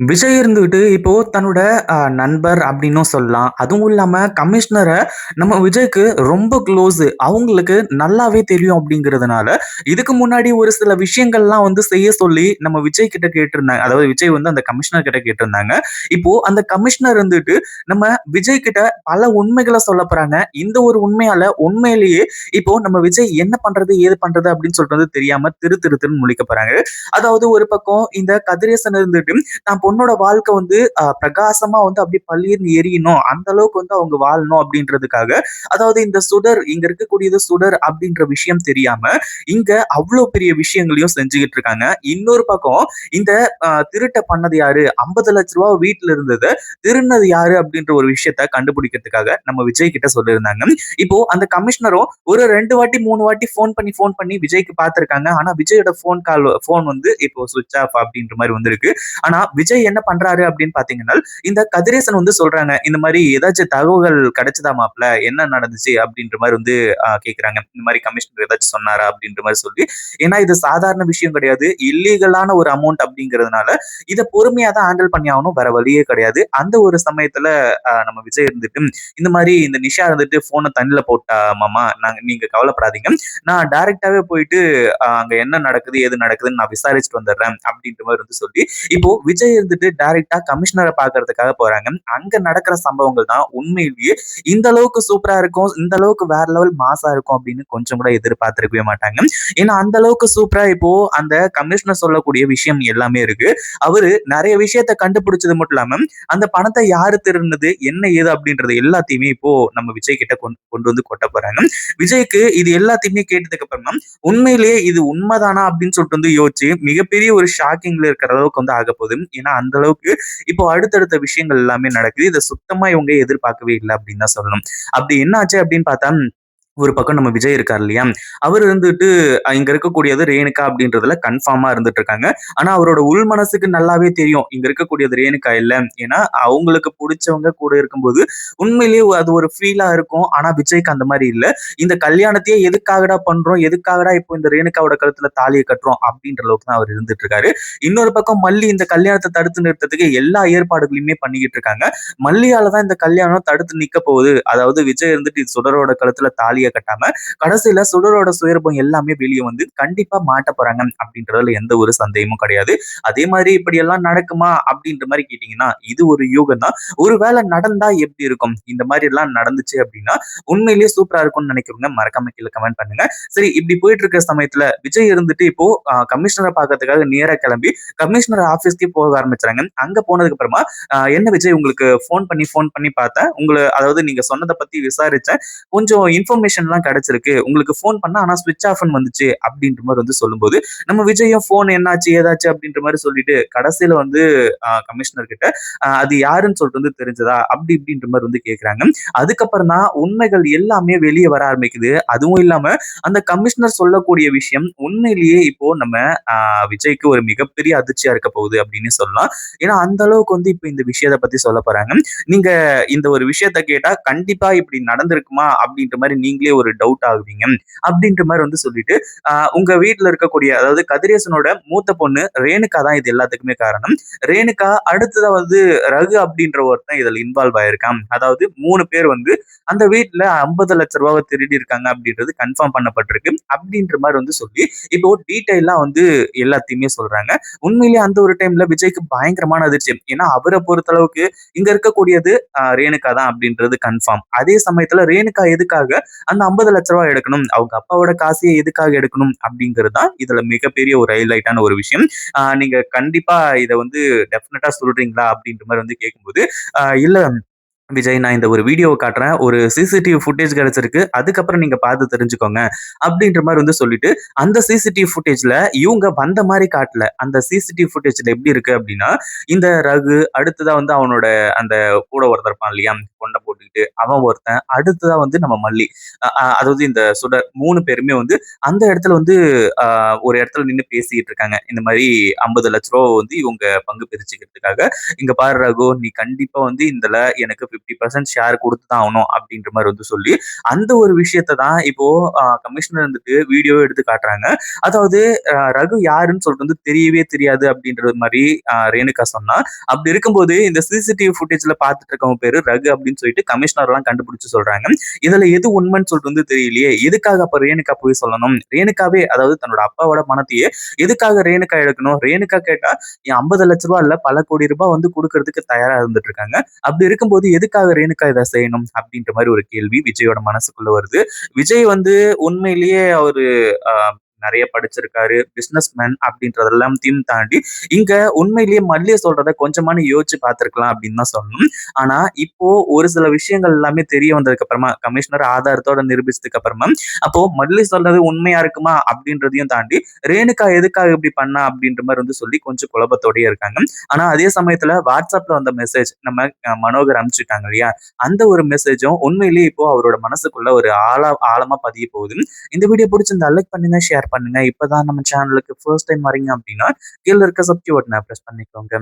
விஜய் இருந்துகிட்டு இப்போ தன்னோட நண்பர் அப்படின்னும் சொல்லலாம். அதுவும் இல்லாம கமிஷனர நம்ம விஜய்க்கு ரொம்ப க்ளோஸு. அவங்களுக்கு நல்லாவே தெரியும் அப்படிங்கிறதுனால, இதுக்கு முன்னாடி ஒரு சில விஷயங்கள்லாம் வந்து செய்ய சொல்லி நம்ம விஜய் கிட்ட கேட்டிருந்தாங்க. அதாவது விஜய் வந்து அந்த கமிஷனர் கிட்ட கேட்டிருந்தாங்க. இப்போ அந்த கமிஷனர் இருந்துட்டு நம்ம விஜய் கிட்ட பல உண்மைகள சொல்லப் போறாங்க. இந்த ஒரு உண்மையால உண்மையிலேயே இப்போ நம்ம விஜய் என்ன பண்றது, ஏது பண்றது அப்படின்னு சொல்லிட்டு வந்து தெரியாம திரு திரு திருன்னு முழிக்கப் போறாங்க. அதாவது ஒரு பக்கம் இந்த கதிரேசன் இருந்துட்டு தான் பொண்ணோட வாழ்க்கை வந்து பிரகாசமா வந்து அப்படியே பளீர்னு எரியணும். அந்த அளவுக்கு வந்து அவங்க வாழணும் அப்படின்றதுக்காக, அதாவது இந்த சுடர் இங்க இருக்கக்கூடியது சுடர் அப்படின்ற விஷயம் தெரியாம, இங்க அவ்ளோ பெரிய விஷயங்களையும் செஞ்சுகிட்டு இருக்காங்க. இன்னொரு பக்கம் இந்த திருட்ட பண்ணது யாரு? 50,00,000 வீட்ல இருந்தத திருடுனது யாரு? அப்படின்ற ஒரு விஷயத்த கண்டுபிடிக்கிறதுக்காக நம்ம விஜய் கிட்ட சொல்லியிருந்தாங்க. இப்போ அந்த கமிஷனரும் ஒரு 2 வாட்டி, 3 வாட்டி ஃபோன் பண்ணி விஜய்க்கு பார்த்திருக்காங்க. ஆனா விஜயோட ஃபோன் வந்து இப்போ ஸ்விட்ச் ஆஃப் அப்படின்ற மாரி வந்திருக்கு. ஆனா விஜய் என்ன பண்றாரு அப்படின்னு பாத்தீங்கன்னா, இந்த கதிரேசன் வந்து சொல்றாங்க, இந்த மாதிரி ஏதாச்சும் தகவல்கள் கிடைச்சதா மாப்ள? என்ன நடந்துச்சு? அப்படின்ற மாரி வந்து கேட்குறாங்க. இந்த மாரி கமிஷனர் ஏதாச்சும் சொன்னாரா? அப்படின்ற மாரி சொல்லி. ஏன்னா இது சாதாரண விஷயம் கிடையாது. இல்லீகலான ஒரு அமௌண்ட் அப்படிங்கிறதுனால, இத பொறுமையா தான் ஹேண்டில் பண்ணி ஆகணும். வேற வழியே கிடையாது. அந்த ஒரு சமயத்துல நம்ம விஜய் இருந்துட்டு, இந்த மாரி இந்த நிஷா இருந்துட்டு ஃபோன தண்ணீல போட்டா மாமா. நீங்க கவலைப்படாதீங்க. நான் டைரக்ட்டாவே போயிட்டு அங்க என்ன நடக்குது? ஏது நடக்குதுன்னு நான் விசாரிச்சுட்டு வந்துடுறேன். அப்படின்ற மாரி வந்து சொல்லி இப்போ விஜய் இருந்துட்டு டைரக்டா கமிஷனர பார்க்கறதுக்காக போறாங்க. அங்க நடக்கிற சம்பவங்கள் தான் உண்மையிலேயே இந்த அளவுக்கு சூப்பரா இருக்கும். இந்த அளவுக்கு வேற லெவல் மாஸா இருக்கும் அப்படின்னு கொஞ்சம் கூட எதிர்பார்த்திருக்கவே மாட்டாங்க. ஏன்னா அந்த அளவுக்கு சூப்பரா இப்போ அந்த கமிஷனர் சொல்லக்கூடிய விஷயம் எல்லாமே இருக்கு. அவரு நெறைய விஷயத்த கண்டுபிடிச்சது மட்டும் இல்லாம, அந்த பணத்த யாரு திருடுனது, என்ன ஏது அப்படின்றது எல்லாத்தையுமே இப்போ நம்ம விஜய் கிட்ட கொண்டு வந்து கொட்டப் போறாங்க. விஜய்க்கு இது எல்லாத்தையுமே கேட்டதுக்கு அப்புறமா, உண்மையிலேயே இது உண்மைதானா அப்படின்னு சொல்லிட்டு வந்து யோசிச்சு மிகப்பெரிய ஒரு ஷாக்கிங்ல இருக்கிற அளவுக்கு வந்து ஆகப்போகுது. ஏன்னா அந்த அளவுக்கு இப்போ அடுத்தடுத்த விஷயங்கள் எல்லாமே நடக்குது. இத சுத்தமா இவங்க எதிர்பார்க்கவே இல்ல அப்படின்னு தான் சொல்லணும். அப்படி என்ன ஆச்சு அப்படின்னு பார்த்தா, ஒரு பக்கம் நம்ம விஜய் இருக்கார் இல்லையா? அவரு இருந்துட்டு இங்க இருக்கக்கூடியது ரேணுகா அப்படின்றதுல கன்ஃபார்மா இருந்துட்டு இருக்காங்க. ஆனா அவரோட உள் மனசுக்கு நல்லாவே தெரியும். இங்க இருக்கக்கூடியது ரேணுகா இல்ல. ஏன்னா அவங்களுக்கு புடிச்சவங்க கூட இருக்கும்போது உண்மையிலேயே அது ஒரு ஃபீலா இருக்கும். ஆனா விஜய்க்கு அந்த மாரி இல்ல. இந்த கல்யாணத்தையே எதுக்காகடா பண்றோம்? எதுக்காகடா இப்போ இந்த ரேணுகாவோட கழுத்துல தாலிய கட்டுறோம்? அப்படின்ற அளவுக்கு தான் அவர் இருந்துட்டு இருக்காரு. இன்னொரு பக்கம் மல்லி இந்த கல்யாணத்த தடுத்து நிறுத்தறதுக்கு எல்லா ஏற்பாடுகளையுமே பண்ணிக்கிட்டு இருக்காங்க. மல்லியால தான் இந்த கல்யாணம் தடுத்து நிக்க போகுது. அதாவது விஜய் இருந்துட்டு சுடரோட கழுத்துல தாலிய கட்டாம, கடைசியில சுடரோட சுயரூபம் எல்லாமே வெளிய வந்து கண்டிப்பா மாட்டப் போறாங்க அப்படின்றதுல எந்த ஒரு சந்தேகமும் கிடையாது. அதே மாதிரி இப்படியெல்லாம் நடக்குமா? அப்படின்ற மாரி கேட்டீங்கன்னா, இது ஒரு யூகம் தான். ஒருவேளை நடந்தா எப்படி இருக்கும்? இந்த மாரி எல்லாம் நடந்துச்சு அப்படின்னா, உண்மையிலேயே சூப்பரா இருக்கும்னு நினைக்கிறவங்க மறக்காம கீழ கமெண்ட் பண்ணுங்க. சரி இப்படி போயிட்டு இருக்க சமயத்துல விஜய் இருந்துட்டு இப்போ கமிஷனர பார்க்கறதுக்காக நேரா கிளம்பி கமிஷனர் ஆபீஸ்க்கே போக ஆரம்பிச்சுறாங்க. அங்க போனதுக்கு அப்புறமா என்ன விஜய் உங்களுக்கு ஃபோன் பண்ணி பார்த்தேன். அதாவது நீங்க சொன்னத பத்தி விசாரிச்சேன். கொஞ்சம் இன்ஃபர்மேஷன்லாம் கிடைச்சிருக்கு. உங்களுக்கு ஃபோன் பண்ணா ஆனா ஸ்விட்ச் ஆஃப்ன்னு வந்துச்சு அப்படின்ற மாரி வந்து சொல்லும்போது, நம்ம விஜயும் ஃபோன் என்னாச்சு? ஏதாச்சு? அப்படின்ற மாரி சொல்லிட்டு கடைசியில வந்து கமிஷனர் கிட்ட அது யாருன்னு சொல்லிட்டு வந்து தெரிஞ்சதா? அப்படி இப்படின்ற மாரி வந்து கேட்குறாங்க. அதுக்கப்புறம் தான் உண்மைகள் எல்லாமே வெளிய வர ஆரம்பிக்குது. அதுவும் இல்லாம அந்த கமிஷனர் சொல்லக்கூடிய விஷயம் உண்மையிலேயே இப்போ நம்ம அ விஜய்க்கு ஒரு மிகப்பெரிய அதிர்ச்சியா இருக்க போகுது அப்படின்னு சொல்லலாம். ஏன்னா அந்த அளவுக்கு வந்து இப்ப இந்த விஷயத்த பத்தி சொல்லப் போறாங்க. நீங்க இந்த ஒரு விஷயத்த கேட்டா கண்டிப்பா இப்படி நடந்திருக்குமா? அப்படின்ற மாரி நீங்களே ஒரு டவுட் ஆகுவீங்க. அப்படின்ற மாரி வந்து சொல்லிட்டு, உங்க வீட்ல இருக்கக்கூடிய அதாவது கதிரேசனோட மூத்த பொண்ணு ரேணுகா தான் இது எல்லாத்துக்குமே காரணம். ரேணுகா அடுத்ததா வந்து ரகு அப்படின்ற ஒருத்தன் இதுல இன்வால்வ் ஆயிருக்கான். அதாவது 3 பேர் வந்து அந்த வீட்ல ரூ. 50,00,000 திருடி இருக்காங்க அப்படின்றது கன்ஃபார்ம் பண்ணப்பட்டிருக்கு. அப்படின்ற மாரி வந்து சொல்லி, இப்போ டீட்டெயிலா வந்து எல்லாத்தையுமே சொல்றாங்க. உண்மையிலேயே அந்த ஒரு டைம்ல விஜய்க்கு பயங்கரமான அதிர்ச்சி. ஏன்னா அவர பொறுத்தளவுக்கு இங்க இருக்கக்கூடியது ரேணுகா தான் அப்படின்றது கன்ஃபார்ம். அதே சமயத்துல ரேணுகா எதுக்காக அந்த ரூ. 50,00,000 எடுக்கணும்? அவங்க அப்பாவோட காசையே எதுக்காக எடுக்கணும்? அப்படிங்கிறது தான் இதுல மிகப்பெரிய ஒரு ஹைலைட்டான ஒரு விஷயம். நீங்க கண்டிப்பா இத வந்து டெஃபினட்டா சொல்றீங்களா? அப்படின்ற மாரி வந்து கேட்கும்போது, இல்ல விஜய் நான் இந்த ஒரு வீடியோவ காட்டுறேன். ஒரு சிசிடிவி ஃபுட்டேஜ் கிடைச்சிருக்கு. அதுக்கப்புறம் நீங்க பார்த்து தெரிஞ்சுக்கோங்க. அப்படின்ற மாரி வந்து சொல்லிட்டு, அந்த சிசிடிவி ஃபுட்டேஜ்ல இவங்க வந்த மாரி காட்டல. அந்த சிசிடிவி ஃபுட்டேஜ்ல எப்படி இருக்கு அப்படின்னா, இந்த ரகு, அடுத்ததா வந்து அவனோட அந்த கூட ஒருத்தன் இருப்பான் இல்லையா? கொண்ட போட்டுக்கிட்டு அவன் ஒருத்தன். அடுத்ததா வந்து நம்ம மல்லி. அதாவது இந்த சுடர் 3 பேருமே வந்து அந்த இடத்துல வந்து அ ஒரு இடத்துல நின்னு பேசிட்டு இருக்காங்க. இந்த மாரி ரூ. 50,00,000 வந்து இவங்க பங்கு பிரிச்சுக்கிறதுக்காக. "இங்க பாரு ரகு, நீ கண்டிப்பா வந்து இதுல எனக்கு 50% ஷேர் குடுத்து தான் ஆகணும்." அப்படின்ற மாரி வந்து சொல்லி, அந்த ஒரு விஷயத்த தான் இப்போ கமிஷனர் வந்துட்டு வீடியோவா எடுத்து காட்டுறாங்க. அதாவது ரகு யாருன்னு சொல்லிட்டு வந்து தெரியவே தெரியாது அப்படின்றது மாரி ரேணுகா சொன்னா. அப்படி இருக்கும்போது இந்த சிசிடிவி ஃபுட்டேஜ்ல பார்த்துட்டு இருக்கவன் பேரு ரகு அப்படின்னு சொல்லிட்டு கமிஷனர்லாம் கண்டுபிடிச்சு சொல்றாங்க. இதுல எது உண்மைன்னு சொல்லிட்டு வந்து தெரியலையே. எதுக்காக அப்ப ரேணுகா போய் சொல்லணும்? ரேணுகாவே அதாவது தன்னோட அப்பாவோட பணத்தையே எதுக்காக ரேணுகா எடுக்கணும்? ரேணுகா கேட்டா என் ரூ. 50,00,000 இல்ல பல கோடி ரூபாய் வந்து குடுக்கறதுக்கு தயாரா இருந்துட்டு இருக்காங்க. அப்படி இருக்கும்போது எதுக்காக ரேணுகா இத செய்யணும்? அப்படின்ற மாரி ஒரு கேள்வி விஜயோட மனசுக்குள்ள வருது. விஜய் வந்து உண்மையிலேயே அவரு அ நெறைய படிச்சிருக்காரு. பிசினஸ் மேன் அப்படின்றது எல்லாத்தையும் தாண்டி, இங்க உண்மையிலேயே மல்லிய சொல்றத கொஞ்சமாவது யோசிச்சு பார்த்திருக்கலாம் அப்படின்னு தான் சொல்லணும். ஆனா, இப்போ ஒரு சில விஷயங்கள் எல்லாமே தெரிய வந்ததுக்கு அப்புறமா, கமிஷனர் ஆதாரத்தோட நிரூபிச்சதுக்கு அப்புறமா, அப்போ மல்லி சொன்னது உண்மையா இருக்குமா? அப்படின்றதையும் தாண்டி, ரேணுகா எதுக்காக இப்படி பண்ணா? அப்படின்ற மாரி வந்து சொல்லி கொஞ்சம் குழப்பத்தோடயே இருக்காங்க. ஆனா, அதே சமயத்துல WhatsAppல வந்த மெசேஜ் நம்ம மனோகர் அனுப்பிச்சுட்டாங்க இல்லையா? அந்த ஒரு மெசேஜும் உண்மையிலேயே இப்போ அவரோட மனசுக்குள்ள ஒரு ஆழமா பதிய போகுது. இந்த வீடியோ புடிச்சிருந்தா லைக் பண்ணுங்க, ஷேர் பண்ணுங்க. இப்பதான் நம்ம சேனலுக்கு ஃபர்ஸ்ட் டைம் வரீங்க அப்படின்னா, கீழ இருக்க சப்ஸ்கிரைப் பட்டன பிரஸ் பண்ணிக்கோங்க.